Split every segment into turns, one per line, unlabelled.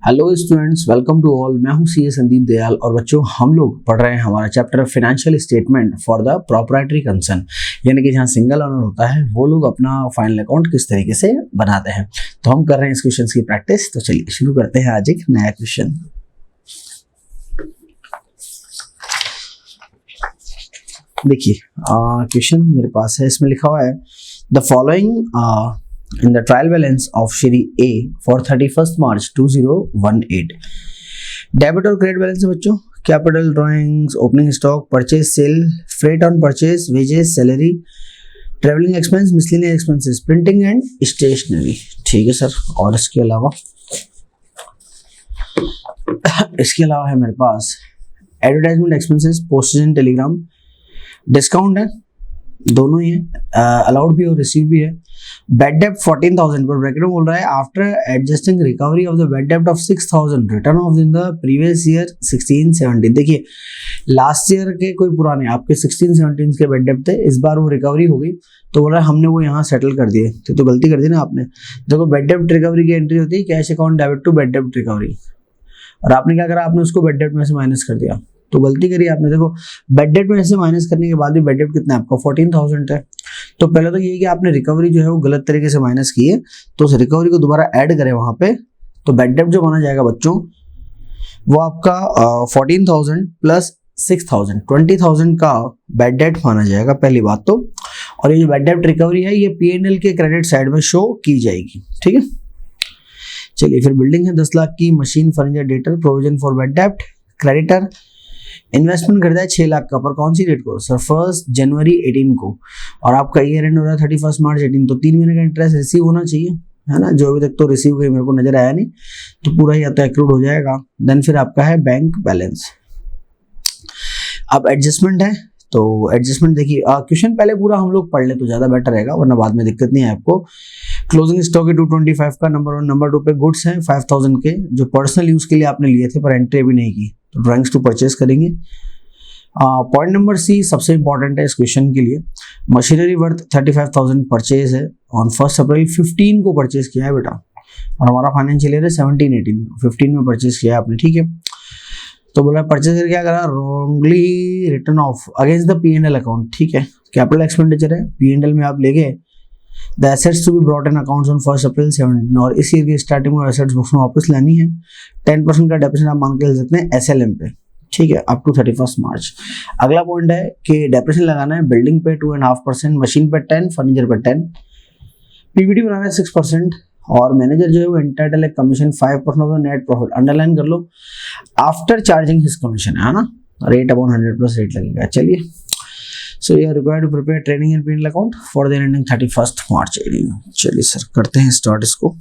Hello students, welcome to all. मैं हूं CA Sandeep Dayal और बच्चों हम लोग पढ़ रहे हैं हमारा chapter financial statement for the proprietary concern, यानी कि जहां सिंगल ओनर होता है वो लोग अपना फाइनल अकाउंट किस तरीके से बनाते हैं। तो हम कर रहे हैं इस क्वेश्चन की प्रैक्टिस। तो चलिए शुरू करते हैं आज एक नया क्वेश्चन। देखिए क्वेश्चन मेरे पास है, इसमें लिखा हुआ है the following in the trial balance of Shri A for 31st March 2018। Debit और क्रेडिट बैलेंस है बच्चों। Capital, drawings, opening stock, purchase, sale, freight on purchase, wages, salary, travelling expense, miscellaneous expenses, printing and stationery. ठीक है sir. और इसके अलावा है मेरे पास advertisement expenses, postage and telegram, discount है, दोनों ही है, अलाउड भी और रिसीव भी है। बैड डेप्ट 14,000 पर ब्रैकेट में बोल रहा है after adjusting recovery of the bad डेप्ट of 6,000 return of in the previous year 16-17। देखिए लास्ट ईयर के कोई पुराने आपके 16-17 के बैड डेप्ट थे, इस बार वो रिकवरी हो गई तो बोल रहा है हमने वो यहाँ सेटल कर दिए। तो गलती कर दी ना आपने। देखो बैड डेप्ट रिकवरी की एंट्री होती है cash account debit to bad डेप्ट रिकवरी, और आपने क्या करा, आपने उसको बैड डेप्ट में से माइनस कर दिया। तो गलती करी आपने। देखो बैड डेप्ट में से माइनस करने के बाद भी बैड डेप्ट कितना है आपका 14,000 है। तो पहले तो ये है कि आपने रिकवरी जो है वो गलत तरीके से माइनस की है, तो उस रिकवरी को दोबारा ऐड करें वहां पे। तो बैड डेप्ट जो माना जाएगा बच्चों वो आपका 14,000 प्लस 6,000 20,000 का बैड डेप्ट माना जाएगा, पहली बात तो। और ये जो बैड डेप्ट रिकवरी है ये P&L के क्रेडिट साइड में शो की जाएगी। ठीक है, चलिए फिर बिल्डिंग है 10 लाख की, machine, furniture, debtor, provision for bad डेप्ट, क्रेडिटर, इन्वेस्टमेंट खरीदा है 6 लाख का, पर कौन सी डेट को सर 1 जनवरी 18 को, और आपका ईयर एंड हो रहा है 31 मार्च 18, तो 3 महीने का इंटरेस्ट रिसीव होना चाहिए, है ना। जो अभी तक तो रिसीव हुई मेरे को नजर आया नहीं, तो पूरा ही आता एक्रूड हो जाएगा। देन फिर आपका है बैंक बैलेंस। अब एडजस्टमेंट है, तो एडजस्टमेंट देखिए क्वेश्चन पहले पूरा हम लोग पढ़ ले तो ज्यादा बेटर रहेगा, वरना बाद में दिक्कत नहीं है आपको। क्लोजिंग स्टॉक है 225 का, नंबर 1 नंबर 2 पे गुड्स हैं 5,000 के जो पर्सनल यूज के लिए आपने लिए थे पर एंट्री भी नहीं की, तो ड्राइंग्स टू परचेस करेंगे। पॉइंट नंबर सी सबसे इंपॉर्टेंट है इस क्वेश्चन के लिए। मशीनरी वर्थ 35,000 परचेज है, ऑन 1 अप्रैल 15 को परचेज किया है बेटा, और हमारा फाइनेंशियल ईयर है 17-18, 15 में परचेज किया है आपने। ठीक है, तो बोला परचेज करके क्या करा, wrongly return of against the P&L account. ठीक है, कैपिटल एक्सपेंडिचर है, P&L में आप ले गए the assets to be brought in accounts on 1 April 17, और इस ईयर की स्टार्टिंग में एसेट्स बुक्स में वापस लानी है। 10% का डेप्रिसिएशन आप मान के चल सकते हैं SLM पे। ठीक है, अप टू 31 मार्च। अगला पॉइंट है कि डेप्रिसिएशन लगाना है बिल्डिंग पे 2.5%, मशीन पे 10, फर्नीचर पे 10, PBT बनाना है 6%, और मैनेजर जो है वो एंटाइटल है commission 5% of the net profit. Underline कर लो, आफ्टर चार्जिंग हिज कमीशन, है ना, रेट अपॉन 100 प्लस रेट लगेगा। चलिए, so you are required to prepare training and P&L account for the ending 31 March 18। चलिए सर करते हैं स्टार्ट इसको।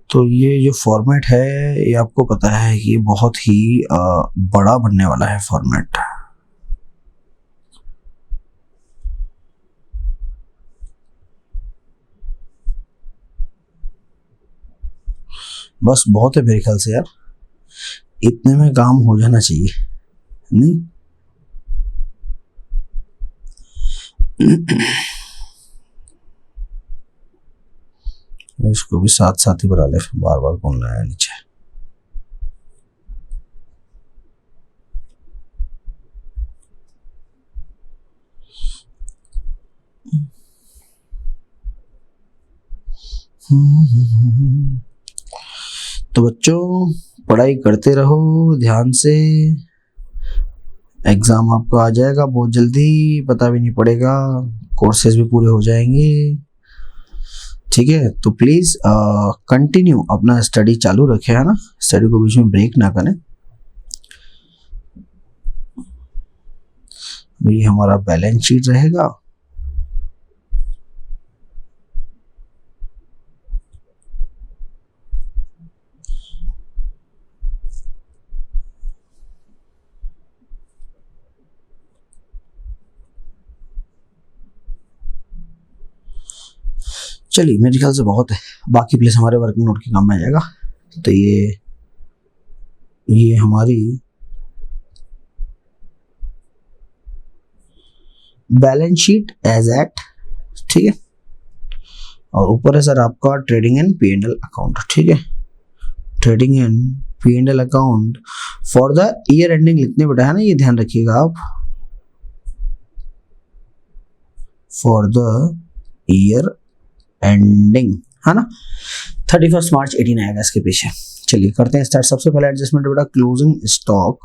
तो ये जो फॉर्मेट है ये आपको पता है कि बहुत ही बड़ा बनने वाला है फॉर्मेट। बस बहुत है मेरे ख्याल से यार, इतने में काम हो जाना चाहिए नहीं। इसको भी साथ साथ ही बना ले, बार बार कौन लाया नीचे। तो बच्चों पढ़ाई करते रहो ध्यान से, एग्जाम आपको आ जाएगा बहुत जल्दी, पता भी नहीं पड़ेगा, कोर्सेज भी पूरे हो जाएंगे। ठीक है, तो प्लीज कंटिन्यू अपना स्टडी चालू रखें, है ना, स्टडी को बीच में ब्रेक ना करें। ये हमारा बैलेंस शीट रहेगा। चलिए मेरे ख्याल से बहुत है, बाकी प्लेस हमारे वर्किंग नोट के काम में आ जाएगा। तो ये हमारी बैलेंस शीट एज एट, ठीक है, और ऊपर है सर आपका ट्रेडिंग एंड P&L अकाउंट, ठीक है, trading and P&L account for the year ending लिखने बेटा है ना, ये ध्यान रखिएगा आप, फॉर द ईयर एंडिंग, है ना, 31 मार्च 18 आएगा इसके पीछे। चलिए करते हैं स्टार्ट। सबसे पहले एडजस्टमेंट बेटा क्लोजिंग स्टॉक,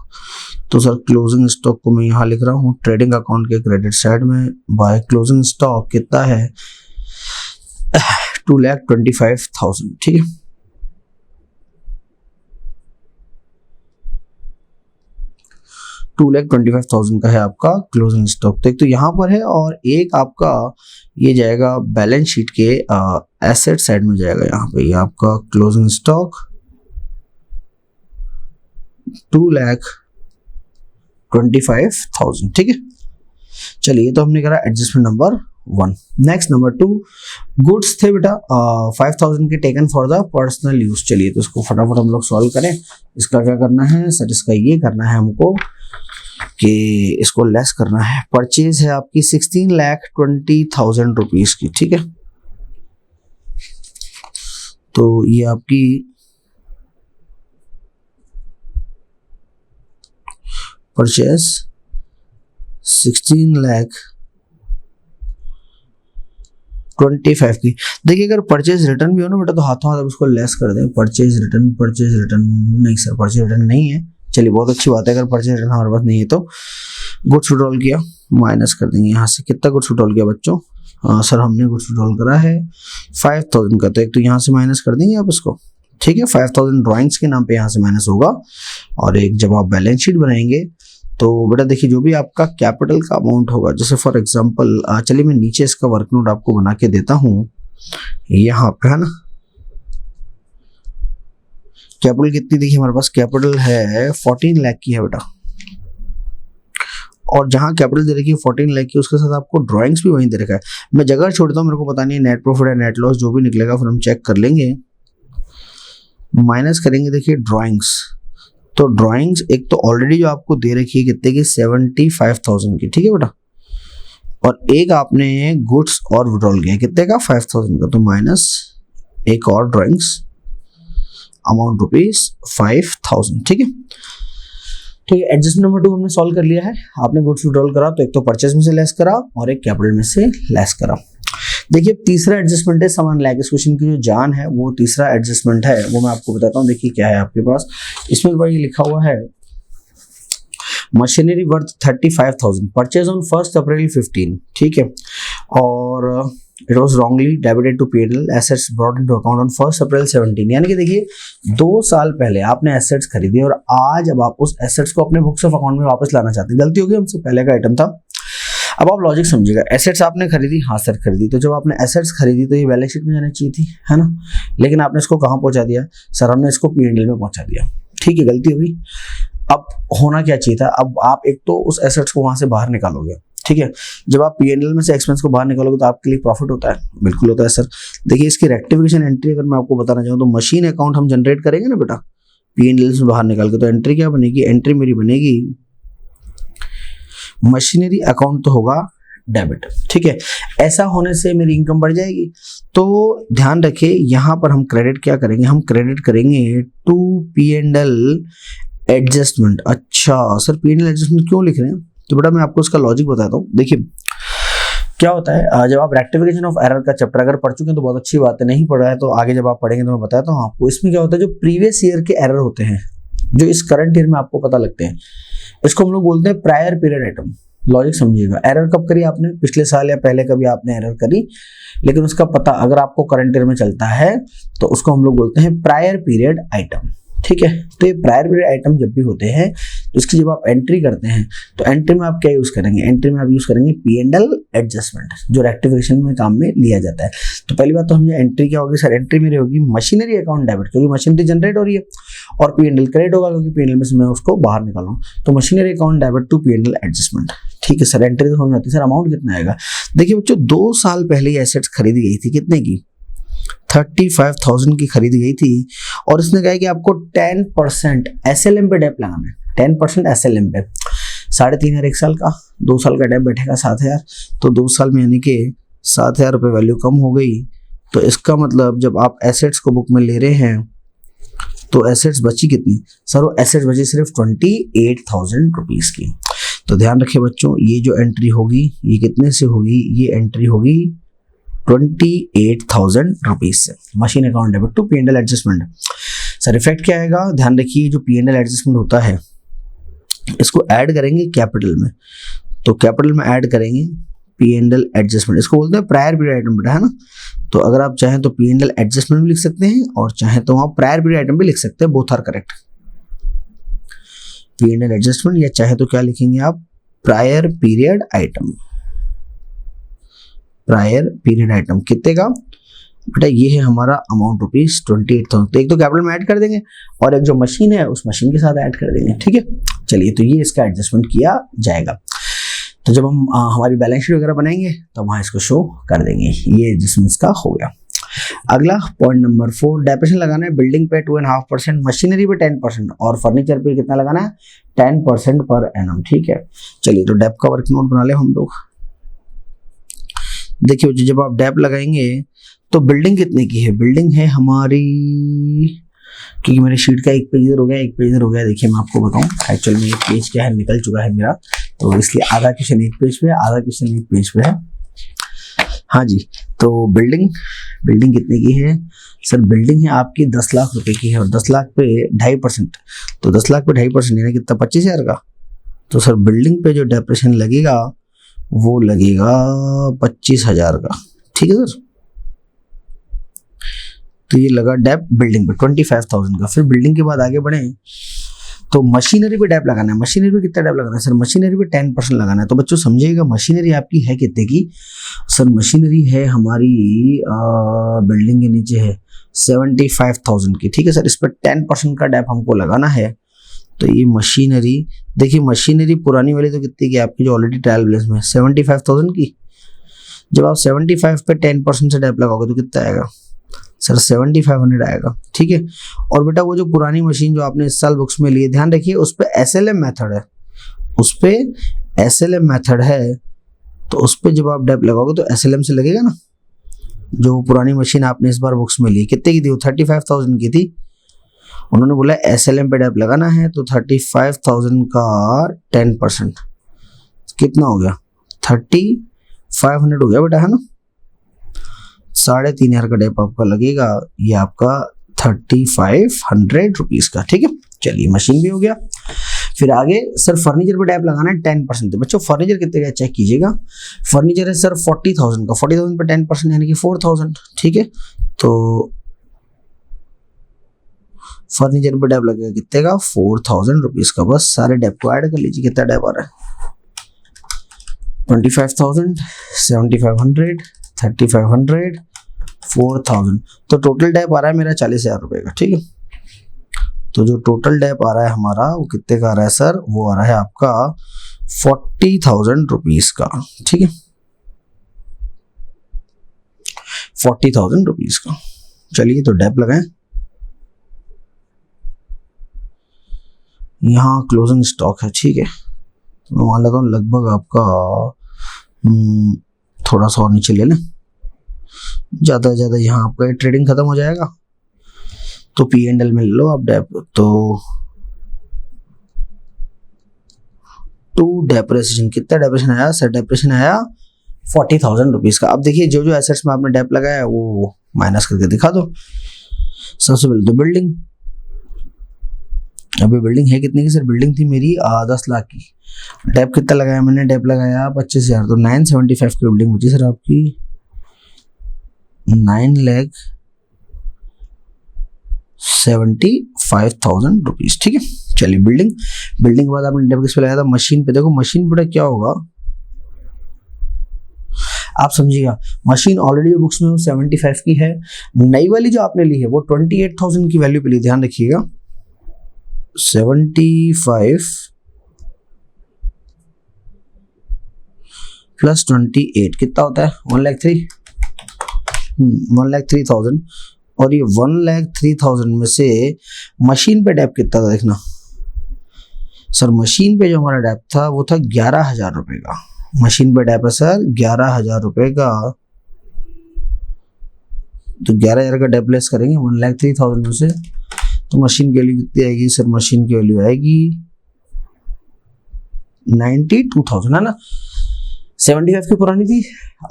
तो सर क्लोजिंग स्टॉक को मैं यहाँ लिख रहा हूँ ट्रेडिंग अकाउंट के क्रेडिट साइड में, बाय क्लोजिंग स्टॉक कितना है 2,25,000, ठीक है, 2,25,000 का है आपका क्लोजिंग स्टॉक। तो एक तो यहाँ पर है और एक आपका ये जाएगा बैलेंस शीट के एसेट साइड में जाएगा, यहाँ पे ये आपका क्लोजिंग स्टॉक 2,25,000, ठीक है। चलिए तो हमने करा adjustment number 1। Next number 2, goods थे बेटा 5,000 के taken for the personal use. चलिए तो इसको फटाफट हम लोग सॉल्व करें। इसका क्या करना है सर, इसका ये करना है हमको कि इसको लेस करना है। परचेज है आपकी 16,20,000 रुपीज की, ठीक है, तो ये आपकी परचेज 16,25,000 की। देखिए अगर परचेज रिटर्न भी हो ना बेटा तो हाथों हाथ उसको लेस कर दें। परचेज रिटर्न नहीं सर, परचेज रिटर्न नहीं है। चलिए बहुत अच्छी बात है, अगर परचेज रिटर्न हमारे पास नहीं है तो गुड्स विड्रॉल किया, माइनस कर देंगे यहाँ से। कितना गुड्स विड्रॉल किया बच्चों? सर हमने गुड्स विड्रॉल करा है 5,000 का, तो एक तो यहाँ से माइनस कर देंगे आप इसको, ठीक है। 5,000 ड्राइंग्स के नाम पे यहाँ से माइनस होगा। और एक जब आप बैलेंस शीट बनाएंगे तो बेटा देखिए जो भी आपका कैपिटल का अमाउंट होगा, जैसे फॉर एग्जांपल चलिए मैं नीचे इसका वर्क नोट आपको बना के देता हूँ यहाँ पे, है ना। कैपिटल कितनी देखिए हमारे पास, कैपिटल है 14 लाख की है बेटा, और जहाँ कैपिटल दे रखी है 14 लाख की, उसके साथ आपको ड्राइंग्स भी वहीं दे रखा है। मैं जगह छोड़ता हूँ, मेरे को पता नहीं है नेट प्रॉफिट है नेट लॉस जो भी निकलेगा फिर हम चेक कर लेंगे। माइनस करेंगे देखिए ड्राइंग्स, तो ड्राइंग्स एक तो ऑलरेडी जो आपको दे रखी है कितने की 75,000 की, ठीक है बेटा, और एक आपने गुड्स और विड्रॉल किया कितने का 5,000 का, तो माइनस एक और ड्राइंग्स अमाउंट ₹5,000, ठीक है। ठीक है, एडजस्टमेंट नंबर 2 हमने सॉल्व कर लिया है। आपने गुड्स विड्रॉल करा तो एक तो परचेज में से लेस करा और एक कैपिटल में से लेस करा। देखिए तीसरा एडजस्टमेंट है सामान लाइक, इस क्वेश्चन की जो जान है वो तीसरा एडजस्टमेंट है, वो मैं आपको बताता हूँ। देखिए क्या है आपके पास, इसमें भाई लिखा हुआ है machinery worth 35,000 purchase on 1 April 15, ठीक है, और it was wrongly debited to P&L assets brought into account on 1 April 17। यानी कि देखिए 2 साल पहले आपने एसेट्स खरीदी और आज अब आप उस एसेट्स को अपने बुक्स ऑफ अकाउंट में वापस लाना चाहते हैं। गलती होगी, हमसे पहले का आइटम था। अब आप लॉजिक समझिएगा, एसेट्स आपने खरीदी, हाँ सर खरीदी, तो जब आपने एसेट्स खरीदी तो ये बैलेंस शीट में जानी चाहिए थी, है ना, लेकिन आपने इसको कहाँ पहुंचा दिया सर, हमने इसको P&L में पहुंचा दिया, ठीक है, गलती होगी। अब होना क्या चाहिए था, अब आप एक तो उस एसेट्स को वहां से बाहर निकालोगे, ठीक है। जब आप P&L में से एक्सपेंस को बाहर निकालोगे तो आपके लिए प्रॉफिट होता है, बिल्कुल होता है सर। देखिए इसकी रेक्टिफिकेशन एंट्री अगर मैं आपको बताना चाहूँ तो मशीन अकाउंट हम जनरेट करेंगे ना बेटा P&L से बाहर निकाल के, तो एंट्री क्या बनेगी, एंट्री मेरी बनेगी मशीनरी अकाउंट तो होगा डेबिट, ठीक है। ऐसा होने से मेरी इनकम बढ़ जाएगी। तो ध्यान रखिए यहाँ पर हम क्रेडिट क्या करेंगे, हम क्रेडिट करेंगे टू P&L एडजस्टमेंट। अच्छा सर P&L एडजस्टमेंट क्यों लिख रहे हैं, तो बेटा मैं आपको इसका लॉजिक बताता हूँ। देखिए क्या होता है, जब आप रेक्टिफिकेशन ऑफ एरर का चैप्टर अगर पढ़ चुके हैं तो बहुत अच्छी बात है, नहीं पढ़ा है तो आगे जब आप पढ़ेंगे तो मैं बताता हूँ आपको। इसमें क्या होता है, जो प्रीवियस ईयर के एरर होते हैं जो इस करंट ईयर में आपको पता लगते हैं, इसको हम लोग बोलते हैं प्रायर पीरियड आइटम। लॉजिक समझिएगा, एरर कब करी आपने, पिछले साल या पहले कभी आपने एरर करी, लेकिन उसका पता अगर आपको करंट ईयर में चलता है तो उसको हम लोग बोलते हैं प्रायर पीरियड आइटम, ठीक है। तो ये प्रायर पीरियड आइटम जब भी होते हैं तो इसकी जब आप एंट्री करते हैं तो एंट्री में आप क्या यूज करेंगे, एंट्री में आप यूज करेंगे P&L एडजस्टमेंट, जो रेक्टिफिकेशन में काम में लिया जाता है। तो पहली बात तो हम एंट्री क्या होगी सर, एंट्री मेरी होगी मशीनरी अकाउंट डेबिट, क्योंकि मशीनरी जनरेट हो रही है, और P&L क्रेडिट होगा क्योंकि P&L में से मैं उसको बाहर निकाल रहा हूँ। तो machinery account debit to P&L adjustment, ठीक है सर। एंट्री तो हो जाती है सर, अमाउंट कितना आएगा, देखिए बच्चों 2 साल पहले एसेट्स खरीदी गई थी, कितने की 35,000 की खरीदी गई थी और इसने कहा कि आपको 10% SLM पे डेप लगाना है, 10% SLM पे। 3.5 एक साल का, 2 साल का डेप बैठेगा 7,000, तो 2 साल में यानी कि 7,000 रुपये वैल्यू कम हो गई। तो इसका मतलब जब आप एसेट्स को बुक में ले रहे हैं तो एसेट्स बची कितनी सर? वो एसेट्स बची सिर्फ 28,000 रुपीज़ की। तो ध्यान रखिए बच्चों, ये जो एंट्री होगी ये कितने से होगी? ये एंट्री होगी 28,000 रुपीज़ से। Machine account debit to P&L adjustment. Sir effect क्या आएगा? ध्यान रखिए, जो P&L एडजस्टमेंट होता है इसको ऐड करेंगे कैपिटल में, तो कैपिटल में ऐड करेंगे P&L एडजस्टमेंट, इसको बोलते हैं प्रायर पीरियड आइटम बेटा, है ना। तो अगर आप चाहें तो P&L एडजस्टमेंट भी लिख सकते हैं और चाहें तो आप प्रायर पीरियड आइटम भी लिख सकते हैं, both are correct. P&L adjustment या चाहे तो क्या लिखेंगे आप? Prior period item. Prior period item कितने का बेटा? ये है हमारा अमाउंट ₹28,000। तो एक तो कैपिटल में ऐड कर देंगे और एक जो मशीन है उस मशीन के साथ ऐड कर देंगे, ठीक है। चलिए, तो ये इसका एडजस्टमेंट किया जाएगा। तो जब हम हमारी बैलेंस शीट वगैरह बनाएंगे तो वहाँ इसको शो कर देंगे। ये एडजस्टमेंट का हो गया। अगला पॉइंट नंबर 4, डेप्रिसिएशन लगाना है बिल्डिंग पे 2.5%, मशीनरी पे 10% और फर्नीचर पे कितना लगाना है? 10% पर एनम, ठीक है। चलिए, तो डेप का वर्क नोट बना ले हम लोग। देखिए बच्चों, जब आप डेप लगाएंगे तो बिल्डिंग कितने की है? बिल्डिंग है हमारी, क्योंकि मेरे शीट का एक पेज इधर हो गया, एक पेज इधर हो गया। देखिए मैं आपको बताऊं, एक्चुअल में एक पेज क्या है, निकल चुका है मेरा, तो इसलिए आधा क्वेश्चन एक पेज पे है, आधा क्वेश्चन एक पेज पे है। हाँ जी, तो बिल्डिंग कितने की है? सर बिल्डिंग है आपकी 10 लाख रुपए की है और 10 लाख पे 2.5%, तो 10 लाख पे 2.5% यानी कितना? 25,000 का। तो सर बिल्डिंग पे जो डेप्रिसिएशन लगेगा वो लगेगा 25,000 का, ठीक है सर। तो ये लगा डेप बिल्डिंग पे 25,000 का। फिर बिल्डिंग के बाद आगे बढ़े तो मशीनरी पे डेप लगाना है। मशीनरी पे कितना डेप लगाना है? सर मशीनरी पे 10% लगाना है। तो बच्चों समझिएगा, मशीनरी आपकी है कितने की? सर मशीनरी है हमारी बिल्डिंग के नीचे है 75,000 की, ठीक है सर। इस पर 10% का डेप हमको लगाना है। तो ये मशीनरी, देखिए मशीनरी पुरानी वाली तो कितनी की आपकी, जो ऑलरेडी ट्रायल बैलेंस में 75,000 की। जब आप 75 पे 10% से डेप लगाओगे तो कितना आएगा? सर 7,500 आएगा, ठीक है। और बेटा वो जो पुरानी मशीन जो आपने इस साल बुक्स में ली है, ध्यान रखिए उस पे SLM मेथड है, उस पे SLM मेथड है। तो उस पे जब आप डेप लगाओगे तो SLM से लगेगा ना। जो पुरानी मशीन आपने इस बार बुक्स में ली कितने की थी? वो 35,000 की थी। उन्होंने बोला SLM पे डेप लगाना है, तो 35,000 का 10% कितना हो गया? 3,500 हो गया बेटा, है ना। 3,500 का डेप आपका लगेगा, ये आपका 3,500 रुपीज का, ठीक है। चलिए मशीन भी हो गया। फिर आगे सर फर्नीचर पे डेप लगाना है 10%। बच्चों फर्नीचर कितने का चेक कीजिएगा। फर्नीचर है सर 40,000 का, 40,000 पे 10% यानी कि 4,000, ठीक है। तो फर्नीचर पे डेप लगेगा कितने का? 4,000 रुपीज का। बस सारे डेप को ऐड कर लीजिए, कितना डेप आ रहा है? 25,000, 7,500, 3,500, 4,000। तो टोटल डेप आ रहा है मेरा 40,000 रुपए का, ठीक है। तो जो टोटल डेप आ रहा है हमारा वो कितने का आ रहा है सर? वो आ रहा है आपका 40,000 रुपीज का, ठीक है। 40,000 रुपीज का। चलिए तो डेप लगाएं। यहाँ क्लोजिंग स्टॉक है, ठीक है। तो मैं मान लेता हूँ लगभग आपका थोड़ा सा और नीचे ले लें, ज़्यादा से ज़्यादा यहाँ आपका ट्रेडिंग खत्म हो जाएगा। तो P&L में ले लो आप डेप। तो टू डेप्रिसिएशन, कितना डेप्रिसिएशन आया सर? डेप्रिसिएशन आया 40,000 रुपीज का। अब देखिए जो जो एसेट्स में आपने डेप लगाया वो माइनस करके दिखा दो। सबसे पहले तो बिल्डिंग, अभी बिल्डिंग है कितने की सर? बिल्डिंग थी मेरी 10 लाख की। डेप कितना लगाया मैंने? डेप लगाया 25,000, तो 975 की बिल्डिंग बची सर आपकी 9,75,000 रुपीज, ठीक है। चलिए बिल्डिंग के बाद आपने डेप किस पे लगाया था? मशीन पे। देखो मशीन पे क्या होगा आप समझिएगा। मशीन ऑलरेडी बुक्स में 75 की है, नई वाली जो आपने ली है वो 28,000 की वैल्यू पे ली, ध्यान रखिएगा। 75 प्लस 28 कितना होता है? 1,03,000। 1,03,000, और ये 1,03,000 में से मशीन पे डेप कितना था देखना सर। मशीन पे जो हमारा डेप था वो था 11,000 रुपए का। मशीन पे डेप है सर 11,000 रुपए का, तो 11,000 का डेप लेस करेंगे 1,03,000 में से, तो मशीन की वैल्यू कितनी आएगी सर? मशीन की वैल्यू आएगी 92,000 है ना। 75 की पुरानी थी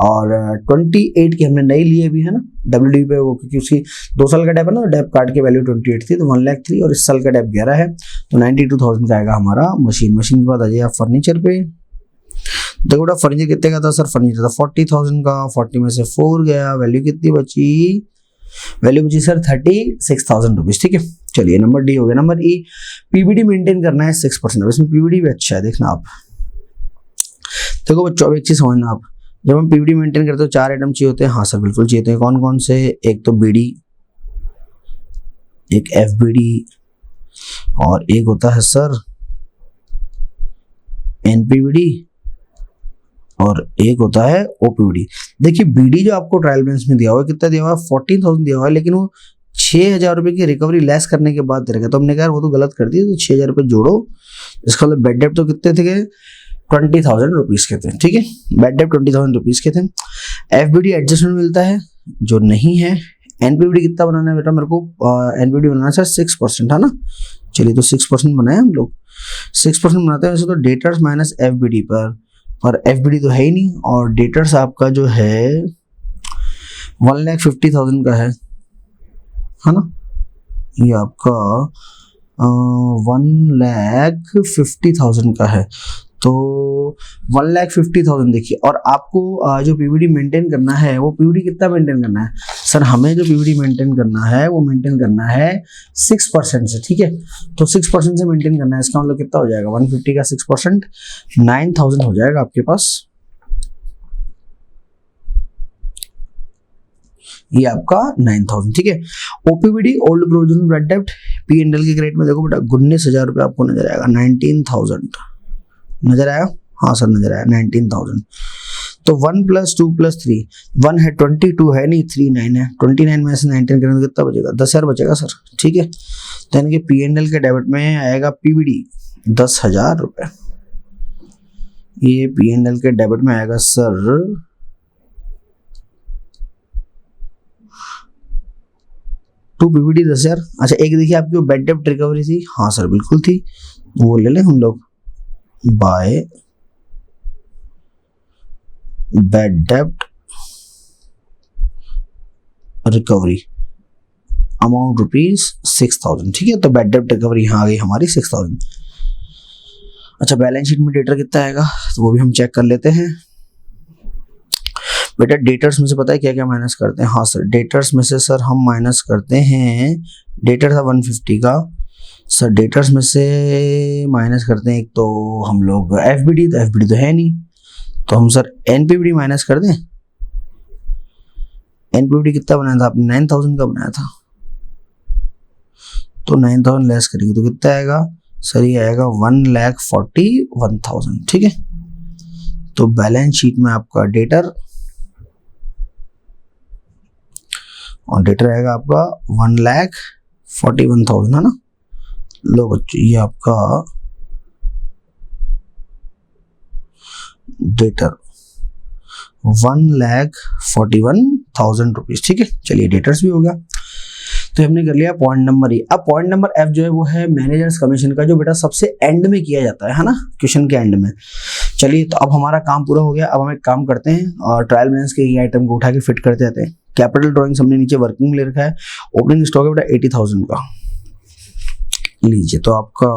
और 28 की हमने नई ली अभी है ना WD पे, वो क्योंकि उसकी 2 साल का डेप है ना, डेप कार्ड की वैल्यू 28 थी, तो 1,03,000 और इस साल का डेप 11 है, तो 92,000 का आएगा हमारा मशीन। मशीन के बाद आ जाइए आप फर्नीचर पे। देखो बेटा फर्नीचर कितने का था सर? फर्नीचर था 40,000 का, 40 में से 4 गया, वैल्यू कितनी बची? वैल्यू बची सर 36,000 रुपीज। ठीक है, चलिए नंबर डी हो गया। नंबर ई, पीबीडी मेंटेन करना है 6%। इसमें पीबीडी भी अच्छा है, देखना आप। देखो बच्चों एक चीज समझना आप, जब हम पीबीडी मेंटेन करते हो 4 आइटम चाहिए होते हैं। हाँ सर बिल्कुल चाहिए होते हैं। कौन कौन से? एक तो बीडी, एक एफबीडी, और एक होता है सर एनपीबीडी, और एक होता है ओपीडी। देखिए बीडी जो आपको ट्रायल बैलेंस में दिया हुआ है, कितना दिया हुआ है? 14,000 दिया हुआ है, लेकिन वो 6,000 रुपए की रिकवरी लेस करने के बाद दे रखा है। तो हमने कहा वो तो गलत कर दिया, तो 6,000 रुपए जोड़ो। इसका मतलब बेड डेप तो कितने थे? 20,000 रुपीज के थे। ठीक है, बेड डेप 20,000 रुपीज के थे। एफबीडी एडजस्टमेंट मिलता है जो नहीं है। एनपीबीडी कितना बनाना है बेटा मेरे को? एनपीबीडी बनाना है 6% है ना। चलिए तो 6% बनाए हम लोग, 6% बनाते हैं। वैसे तो डेटर्स माइनस एफबीडी पर एफबीडी तो है ही नहीं, और डेटर्स आपका जो है 1,50,000 का है ना। ये आपका 1,50,000 का है, तो 1,50,000 देखिए। और आपको जो पीवीडी मेंटेन करना है, वो पीवीडी कितना मेंटेन करना है सर? हमें जो पीवीडी मेंटेन करना है वो मेंटेन करना है 6% से। ठीक है, तो 6% से मेंटेन करना है। इसका मतलब कितना हो जाएगा? 150 का 6% 9,000 हो जाएगा आपके पास। ये आपका 9,000। ठीक है, ओपीबीडी ओल्ड प्रोविजन बेड डेप्ट पी एंड एल के ग्रेड में देखो बेटा 19,000 रुपये आपको नजर आएगा। 19,000 नजर आया? हाँ सर नजर आया 19,000। तो 1 + 2 + 3, 1 है 22 है नहीं, 3 9 है। 29 में से 19 करेंगे तो कितना बचेगा? 10,000 बचेगा सर। ठीक है, तो यानी कि पी एंड एल के डेबिट में आएगा पीबीडी 10,000 रुपये। ये पी एंड एल के डेबिट में आएगा सर 2 पीबीडी 10,000। अच्छा एक देखिए आपकी वो बेड डेप्ट रिकवरी थी। हाँ सर बिल्कुल थी, वो ले लें हम लोग बाय बेड डेप्ट रिकवरी अमाउंट ₹6,000। ठीक है, तो बेड डेप्ट रिकवरी यहाँ आ गई हमारी 6,000। अच्छा बैलेंस शीट में डेटर कितना आएगा तो वो भी हम चेक कर लेते हैं। बेटा डेटर्स में से पता है क्या क्या माइनस करते हैं? हाँ सर डेटर्स में से सर हम माइनस करते हैं, डेटर था 150 का सर, डेटर्स में से माइनस करते हैं एक तो हम लोग एफबीडी, तो एफबीडी तो है नहीं, तो हम सर एनपीबीडी माइनस कर दें। एनपीबीडी कितना बनाया था आपने? 9,000 का बनाया था, तो 9,000 लेस करेंगे तो कितना आएगा सर? ये आएगा 1,41,000। ठीक है, तो बैलेंस शीट में आपका डेटर और डेटर आएगा आपका 1,41,000 है ना। लो बच्चों ये आपका डेटर 1,41,000 रुपीज। ठीक है, चलिए डेटर्स भी हो गया। तो हमने कर लिया पॉइंट नंबर ई। अब पॉइंट नंबर एफ जो है वो है मैनेजर्स कमीशन का, जो बेटा सबसे एंड में किया जाता है ना, क्वेश्चन के एंड में। चलिए तो अब हमारा काम पूरा हो गया। अब हम एक काम करते हैं और ट्रायल बैलेंस के आइटम को उठा के फिट करते जाते हैं। कैपिटल ड्रॉइंग्स हमने नीचे वर्किंग ले रखा है। ओपनिंग स्टॉक है बेटा 80,000 का, लीजिए। तो आपका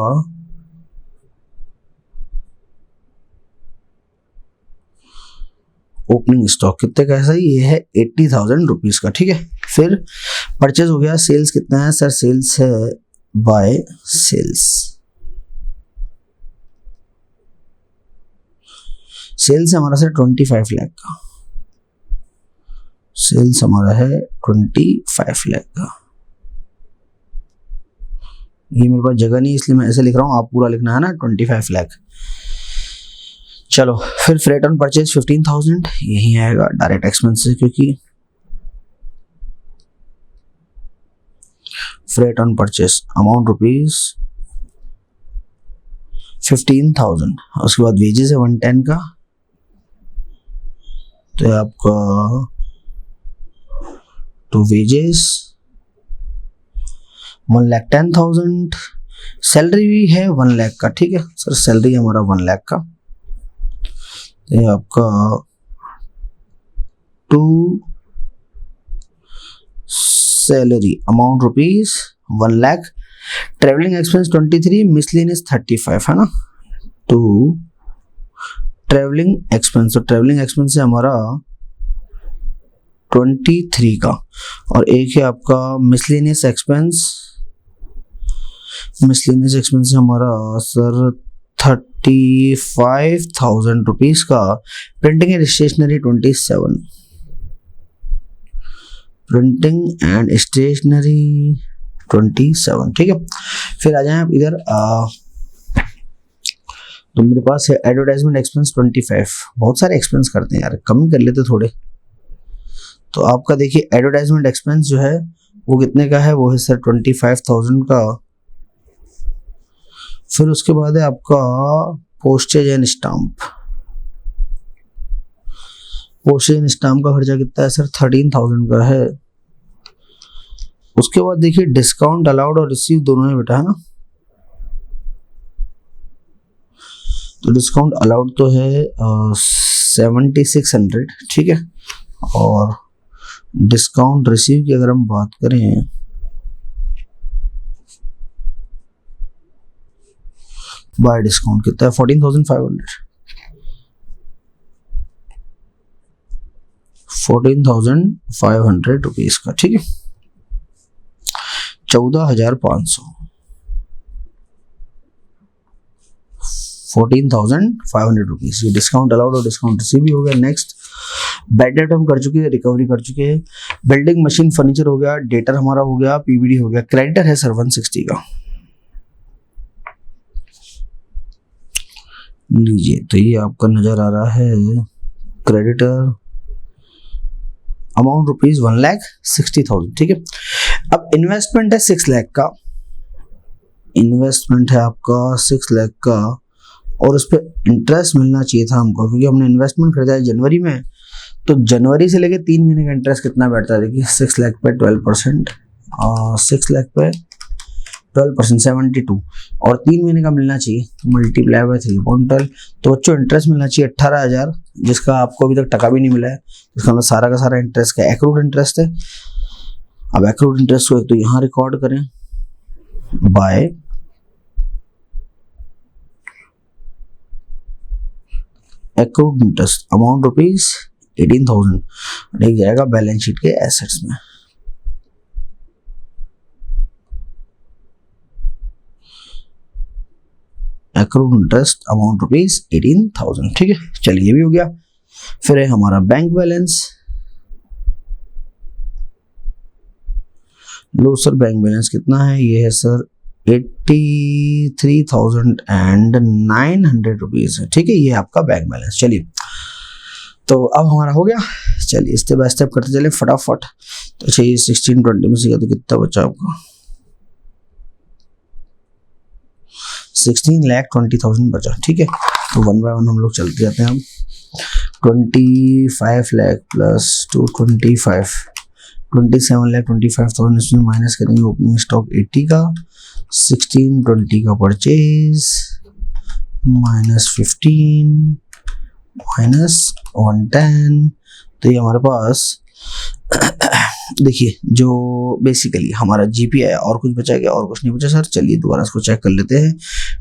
ओपनिंग स्टॉक कितने का है सर? ये है 80,000 रुपीज का। ठीक है, फिर परचेज हो गया। सेल्स कितना है सर? सेल्स है बाय सेल्स। सेल्स हमारा सर 25 लाख का, सेल्स हमारा है 25 लाख का। ये मेरे पास जगह नहीं इसलिए मैं ऐसे लिख रहा हूँ, आप पूरा लिखना है ना 25 लाख। चलो फिर फ्रेट ऑन परचेज 15,000, यही आएगा डायरेक्ट एक्सपेंसेस, क्योंकि freight on purchase amount rupees 15,000। उसके बाद वेजेस है 110 का, तो आपका टू वेजेस 1,10,000। सैलरी भी है 1 लाख का, ठीक है सर, सैलरी हमारा 1 लाख का, तो ये आपका to salary amount rupees 1 lakh. Travelling expense 23, miscellaneous 35 है ना, टू ट्रेवलिंग एक्सपेंस, तो ट्रेवलिंग एक्सपेंस है हमारा 23 का, और एक है आपका मिसलेनियस एक्सपेंस। मिसलेनियस एक्सपेंस है हमारा सर 35,000 रुपीज का। Printing and stationery 27, printing and stationery 27, ठीक है। फिर आ जाए आप इधर, तो मेरे पास है एडवर्टाइजमेंट एक्सपेंस 25। बहुत सारे एक्सपेंस करते हैं यार, कम ही कर लेते थोड़े। तो आपका देखिए एडवर्टाइजमेंट एक्सपेंस जो है वो कितने का है, वो है सर 25,000 का। फिर उसके बाद है आपका postage and stamp. Postage and stamp का खर्चा कितना है सर, 13,000 का है। उसके बाद देखिए डिस्काउंट अलाउड और रिसीव दोनों है बेटा, है ना। तो डिस्काउंट अलाउड तो है 7600, ठीक है, और डिस्काउंट रिसीव की अगर हम बात करें बाय डिस्काउंट कितना है 14,500, 14,500 रुपीज का, ठीक है, 14,500, 14,500 रुपीज। ये डिस्काउंट अलाउड और डिस्काउंट रिसीव भी हो गया। नेक्स्ट बैड डेट हम कर चुके हैं, रिकवरी कर चुके हैं। बिल्डिंग मशीन फर्नीचर हो गया, डेटर हमारा हो गया, पीवीडी हो गया। क्रेडिटर है सर 160 का, लीजिए, तो ये आपका नजर आ रहा है क्रेडिटर अमाउंट रुपीज 1,60,000, ठीक है। अब इन्वेस्टमेंट है 6 लाख का, इन्वेस्टमेंट है आपका 6 लाख का, और उस पर इंटरेस्ट मिलना चाहिए था हमको, क्योंकि हमने इन्वेस्टमेंट खरीदा है जनवरी में, तो जनवरी से लेके 3 महीने का इंटरेस्ट कितना बैठता है देखिए, 6 लाख पे 12%, और 6 लाख पे 12% 72, और 3 महीने का मिलना चाहिए, मल्टीप्लाई बाय 3.12, तो बच्चों इंटरेस्ट मिलना चाहिए 18,000, जिसका आपको अभी तक टका भी नहीं मिला है। इसका मतलब सारा का सारा इंटरेस्ट का एक्रूड इंटरेस्ट है। अब एक्रूड इंटरेस्ट को एक तो यहाँ रिकॉर्ड करें by accrued interest amount rupees 18,000, लिख जाएगा बैलेंस शीट के एसेट्स में। एक्रूड इंटरेस्ट अमाउंट रुपीज 18,000, ठीक है, चलिए ये भी हो गया। फिर है हमारा बैंक बैलेंस। लो सर बैंक बैलेंस कितना है, ये है सर 83,900 रुपीज है, ठीक है, ये आपका बैंक बैलेंस। चलिए तो अब हमारा हो गया, चलिए स्टेप बाय स्टेप करते चले फटाफट। तो चाहिए 1620 में से तो कितना बचा आपका, 16,20,000 बचा, ठीक है। तो 1 बाय 1 हम लोग चलते जाते हैं। हम 25 लाख प्लस 225, 27,25,000 इसमें माइनस करेंगे ओपनिंग स्टॉक 80 का, 1620 का परचेज माइनस 15 माइनस 110, तो ये हमारे पास देखिए जो बेसिकली हमारा जीपी है, और कुछ बचा क्या, और कुछ नहीं बचा सर। चलिए दोबारा इसको चेक कर लेते हैं।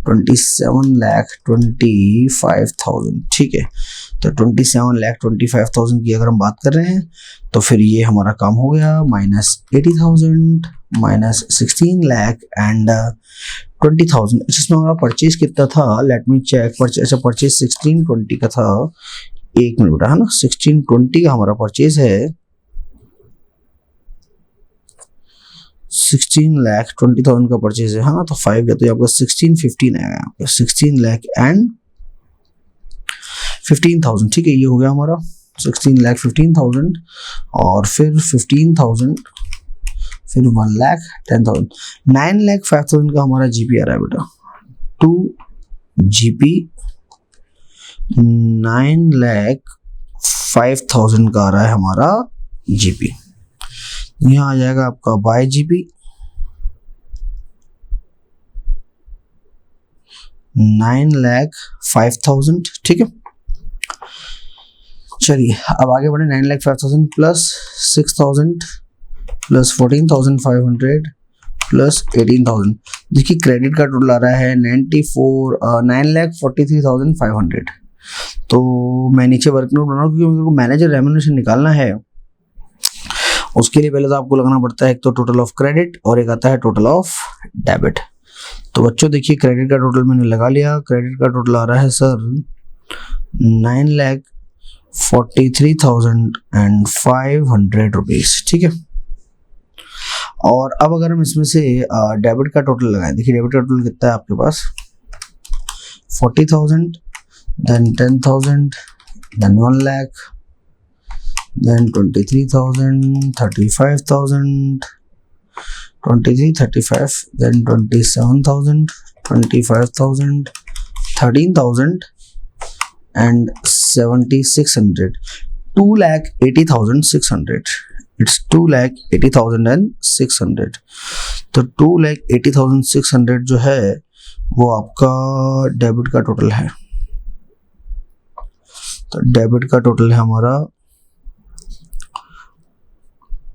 27,25,000, ठीक है, तो 27,25,000 की अगर हम बात कर रहे हैं तो फिर ये हमारा काम हो गया, माइनस 80,000 माइनस 16 लाख एंड 20,000। इसमें हमारा परचेज कितना था, लेट मी चेक। अच्छा परचेज 1620 का था, एक मिनट बेटा, है ना, 1620 का हमारा परचेज है, 16,20,000 का परचेज है, हाँ, तो 5 है, तो आपका 1615 आएगा यहाँ पे, 16 लाख एंड 15,000, ठीक है, ये हो गया हमारा 16,15,000, और फिर 15,000 फिर 1,10,000, 9,05,000 का हमारा जीपी आ रहा है बेटा, 2 जीपी 9,05,000 का आ रहा है हमारा जीपी। यहाँ आ जाएगा आपका बाय जीपी 9,05,000, ठीक है। चलिए अब आगे बढ़े, 9,05,000 प्लस 6,000 प्लस 14,500 प्लस 18,000। देखिए क्रेडिट का टोटल आ रहा है 9,43,500। तो मैं नीचे वर्क नोट बना रहा हूँ क्योंकि मेरे को मैनेजर रेम्यूनरेशन निकालना है। उसके लिए पहले तो आपको लगाना पड़ता है एक तो टोटल ऑफ क्रेडिट और एक आता है टोटल ऑफ डेबिट। तो बच्चों देखिए क्रेडिट का टोटल मैंने लगा लिया। क्रेडिट का टोटल आ रहा है सर 9,43,500 रुपीज, ठीक है। और अब अगर हम इसमें से डेबिट का टोटल लगाएं, देखिए डेबिट का टोटल कितना है आपके पास, 40,000, then 10,000, then 1 lakh, then 23,000, 35,000, 23, 35, then 27,000, 25,000, 13,000 and 7,600, 2,80,600. It's 2,80,600. तो 2,80,600 जो है वो आपका डेबिट का टोटल है। तो डेबिट का टोटल है हमारा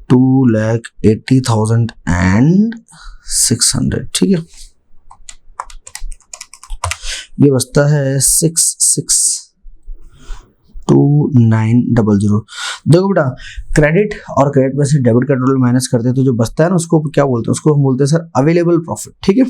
2,80,600, ठीक है। ये बचता है 662900। देखो बेटा क्रेडिट और क्रेडिट में से डेबिट का टोटल माइनस करते हैं तो जो बचता है ना उसको क्या बोलते हैं, उसको हम बोलते हैं सर अवेलेबल प्रॉफिट, ठीक है।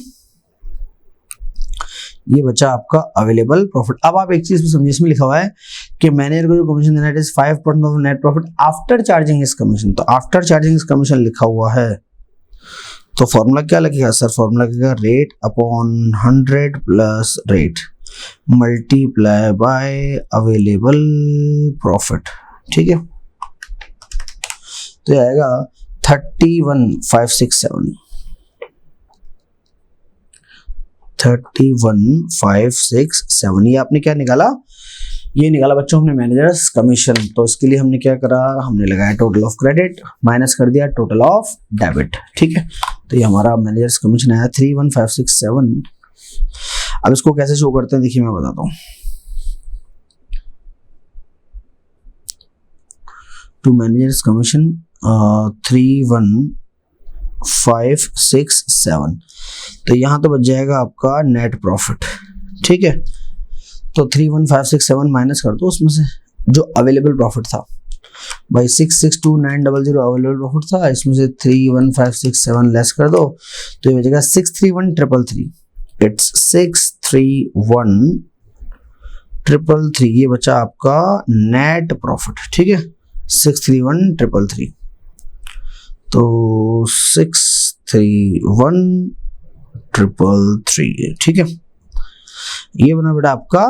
ये बचा आपका अवेलेबल प्रॉफिट। अब आप एक चीज समझिए, इसमें लिखा हुआ है कि मैनेजर को जो कमीशन देना है it is 5% of net profit after charging his commission. तो आफ्टर चार्जिंग हिज कमीशन लिखा हुआ है तो फॉर्मूला क्या लगेगा सर, फॉर्मूला लगेगा rate upon 100 plus rate multiply by available profit, ठीक है। तो ये आएगा 31,567, 31,567। ये आपने क्या निकाला, ये निकाला बच्चों हमने मैनेजर्स कमीशन। तो इसके लिए हमने क्या करा, हमने लगाया टोटल ऑफ क्रेडिट माइनस कर दिया टोटल ऑफ डेबिट, ठीक है। तो ये हमारा मैनेजर्स कमीशन आया 31,567। अब इसको कैसे शो करते हैं देखिए मैं बताता हूँ। To managers commission 31,567। तो यहाँ तो बच जाएगा आपका नेट प्रॉफिट, ठीक है। तो 31,567 माइनस कर दो उसमें से जो अवेलेबल प्रॉफिट था भाई 662,900 अवेलेबल प्रॉफिट था, इसमें से 31,567 लेस कर दो तो ये बचेगा 631,333। इट्स 631,333। ये बचा आपका नेट प्रॉफिट, ठीक है, 631,333। तो 631,333, ठीक है। ये बना बेटा आपका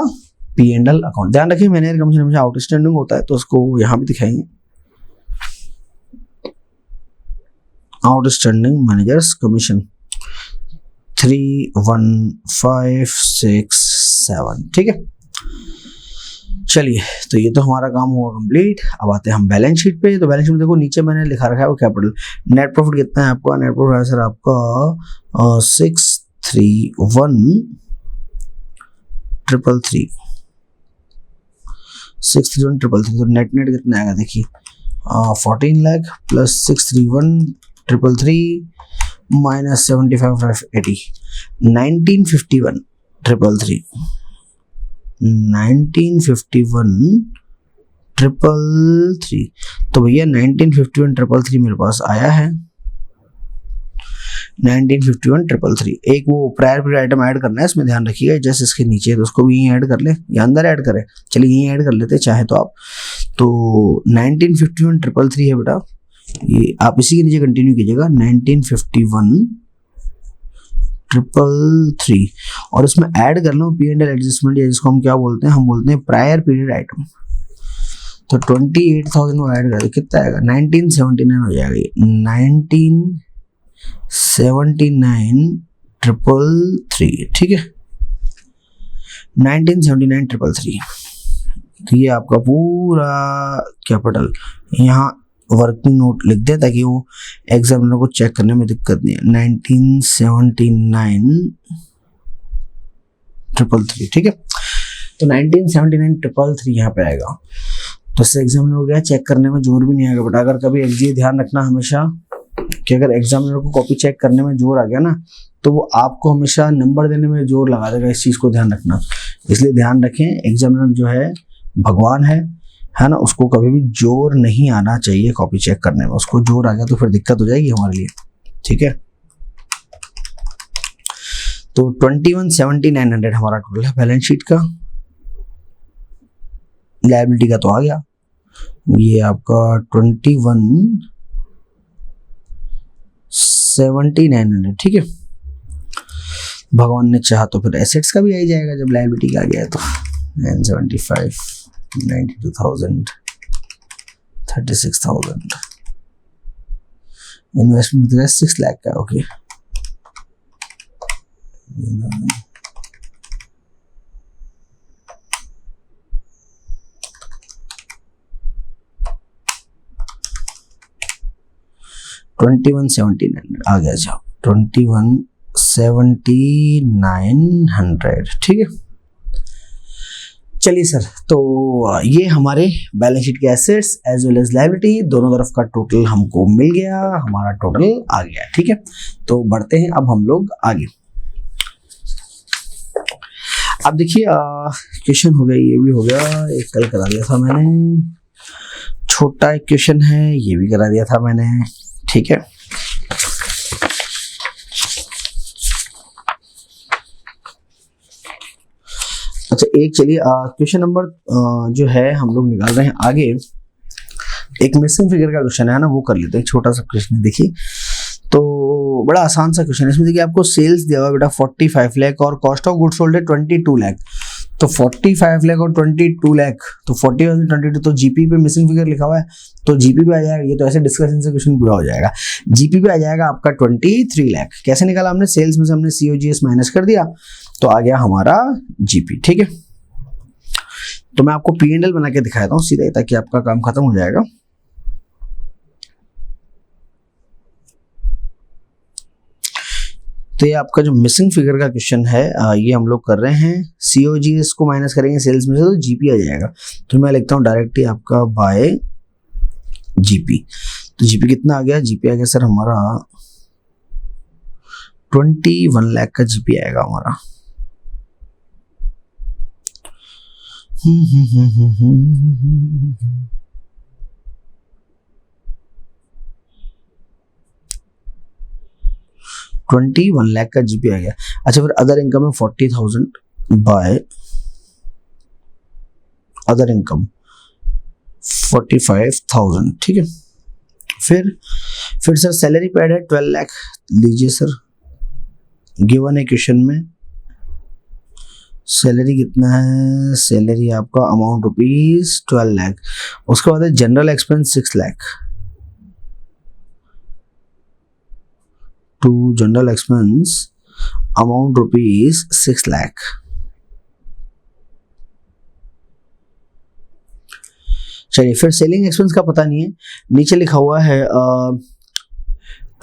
P&L अकाउंट। ध्यान रखिए मैनेजर कमीशन हमेशा आउटस्टैंडिंग होता है तो उसको यहां भी दिखाएंगे, आउटस्टैंडिंग मैनेजर्स कमीशन 31,567, ठीक है। चलिए तो ये तो हमारा काम हुआ कंप्लीट। अब आते हैं हम बैलेंस शीट पे। तो बैलेंस शीट में देखो नीचे मैंने लिखा रखा है वो कैपिटल। नेट प्रॉफिट कितना है आपका, नेट प्रॉफिट है सर आपका 631,333, 631,333। तो नेट कितना आएगा देखिए 14 लाख प्लस 631,333 माइनस 75,580, 1951,333, 1951,333। तो भैया 1951,333 मेरे पास आया है, 1951,333। एक वो प्रायर पीरियड आइटम ऐड करना है इसमें, ध्यान रखिएगा जैसे इसके नीचे तो उसको भी यहीं ऐड कर ले या अंदर ऐड करें, चलिए यहीं ऐड कर लेते चाहे तो आप। तो 1951,333 है बेटा, ये आप इसी के नीचे कंटिन्यू कीजिएगा 1951,333 और इसमें ऐड कर लो P&L एडजस्टमेंट, या जिसको हम क्या बोलते हैं, हम बोलते हैं प्रायर पीरियड आइटम। तो 28,000 वो ऐड कर दे, कितना आएगा 1979 हो जाएगा ये 1979 79,333, ठीक है, 1979,333। तो ये आपका पूरा कैपिटल यहाँ वर्किंग नोट लिख दे ताकि वो एग्जामिनर को चेक करने में दिक्कत नहीं है। 1979,333, ठीक है। तो 1979,333 यहाँ पे आएगा। तो इससे एग्जामिनर को क्या चेक करने में जोर भी नहीं आएगा। बट अगर कभी ये ध्यान रखना हमेशा कि अगर एग्जामिनर को कॉपी चेक करने में जोर आ गया ना, तो वो आपको हमेशा नंबर देने में जोर लगा देगा। इस चीज को ध्यान रखना। इसलिए ध्यान रखें, एग्जामिनर जो है भगवान है ना, उसको कभी भी जोर नहीं आना चाहिए कॉपी चेक करने में। उसको जोर आ गया तो फिर दिक्कत हो जाएगी हमारे लिए, ठीक है। तो 21,7900 हमारा टोटल है बैलेंस शीट का। लायबिलिटी का तो आ गया, ये आपका 21,7900, ठीक है। भगवान ने चाहा तो फिर एसेट्स का भी आ ही जाएगा जब लायबिलिटी का आ गया है तो 975, 92,000, 36,000। इन्वेस्टमेंट 6 लाख का, ओके। $21,7900 आ गया जब 21,7900, ठीक है। चलिए सर, तो ये हमारे बैलेंस शीट के assets as well as liability दोनों तरफ का टोटल हमको मिल गया, हमारा टोटल आ गया, ठीक है। तो बढ़ते हैं अब हम लोग आगे। अब देखिए क्वेश्चन हो गया, ये भी हो गया, एक कल करा दिया था मैंने, छोटा एक क्वेश्चन है, ये भी करा दिया था मैंने, ठीक है। अच्छा एक चलिए क्वेश्चन नंबर जो है हम लोग निकाल रहे हैं आगे, एक मिसिंग फिगर का क्वेश्चन है ना, वो कर लेते हैं। छोटा सा क्वेश्चन है, देखिए तो बड़ा आसान सा क्वेश्चन है। इसमें देखिए आपको सेल्स दिया हुआ बेटा 45 लाख और कॉस्ट ऑफ गुड्स सोल्ड है 22 लाख। तो 45 लाख और 22 लाख, तो 40 और 22, तो जीपी पे मिसिंग फिगर लिखा हुआ है तो जीपी पे आ जाएगा। ये तो ऐसे डिस्कशन से क्वेश्चन पूरा हो जाएगा। जीपी पे आ जाएगा आपका 23 लाख। कैसे निकाला हमने? सेल्स में से हमने COGS माइनस कर दिया तो आ गया हमारा जीपी, ठीक है। तो मैं आपको P&L बना के दिखाता हूँ सीधे, ताकि आपका काम खत्म हो जाएगा। तो ये आपका जो मिसिंग फिगर का क्वेश्चन है ये हम लोग कर रहे हैं। COGS को माइनस करेंगे सेल्स में से तो जीपी आ जाएगा। तो मैं लिखता हूँ डायरेक्टली आपका बाय जीपी। तो जीपी कितना आ गया? जीपी आ गया सर हमारा 21 लाख का जीपी आएगा हमारा। 21 लाख का जीपी आ गया। अच्छा फिर अदर इनकम है 40,000 बाय अदर इनकम 45,000, ठीक है। फिर सर सैलरी पेड है 12 लाख लीजिए सर, गिवन है क्वेश्चन में। सैलरी कितना है? सैलरी आपका अमाउंट रुपीज 12 लाख। उसके बाद है general expense 6 lakh to general expense amount rupees 6 lakh. चलिए फिर सेलिंग एक्सपेंस का पता नहीं है, नीचे लिखा हुआ है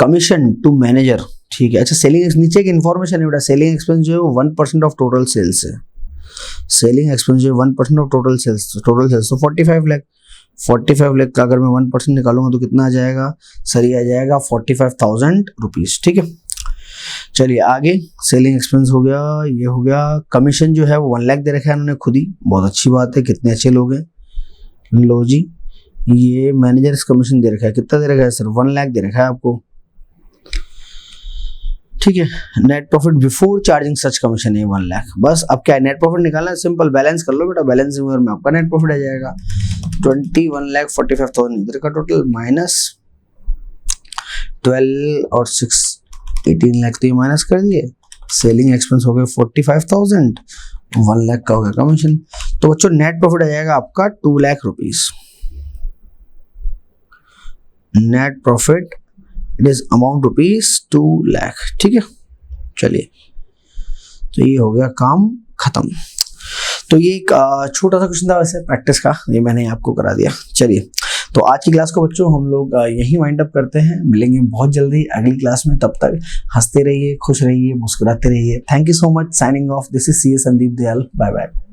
कमीशन टू मैनेजर, ठीक है। अच्छा सेलिंग नीचे एक इन्फॉर्मेशन है बेटा, सेलिंग एक्सपेंस जो है वो 1% ऑफ टोटल सेल्स है। सेलिंग एक्सपेंस जो है 1% ऑफ टोटल सेल्स तो 45 लाख। 45 लाख का अगर मैं 1% निकालूंगा तो कितना आ जाएगा सर? ये आ जाएगा 45,000 रुपीज, ठीक है। चलिए आगे, सेलिंग एक्सपेंस हो गया, ये हो गया। कमीशन जो है वो 1 लाख दे रखा है उन्होंने खुद ही, बहुत अच्छी बात है, कितने अच्छे लोग हैं। लो जी, ये मैनेजर कमीशन दे रखा है, कितना दे रखा है सर? 1 लाख दे रखा है आपको, ठीक है। नेट प्रॉफिट बिफोर चार्जिंग सच कमीशन है 1 लाख। बस अब क्या है, नेट प्रॉफिट निकालना है, सिंपल बैलेंस कर लो बेटा, बैलेंस में आपका नेट प्रॉफिट आ जाएगा 21,45,000 इधर का टोटल माइनस 12 और 6 18 लाख, तो ये माइनस कर दिए। सेलिंग एक्सपेंस हो गए 45,000, 1 लाख का हो गया कमीशन। तो बच्चों नेट प्रॉफिट आ जाएगा आपका 2 lakh rupees. Net profit it is amount ₹2 lakh. ठीक है, चलिए, तो ये हो गया काम खत्म। तो ये एक छोटा सा क्वेश्चन था वैसे प्रैक्टिस का, ये मैंने आपको करा दिया। चलिए, तो आज की क्लास को बच्चों हम लोग यहीं वाइंड अप करते हैं। मिलेंगे बहुत जल्दी अगली क्लास में, तब तक हंसते रहिए, खुश रहिए, मुस्कुराते रहिए। Thank you so much. Signing off, this is CS Sandeep Dayal. Bye bye.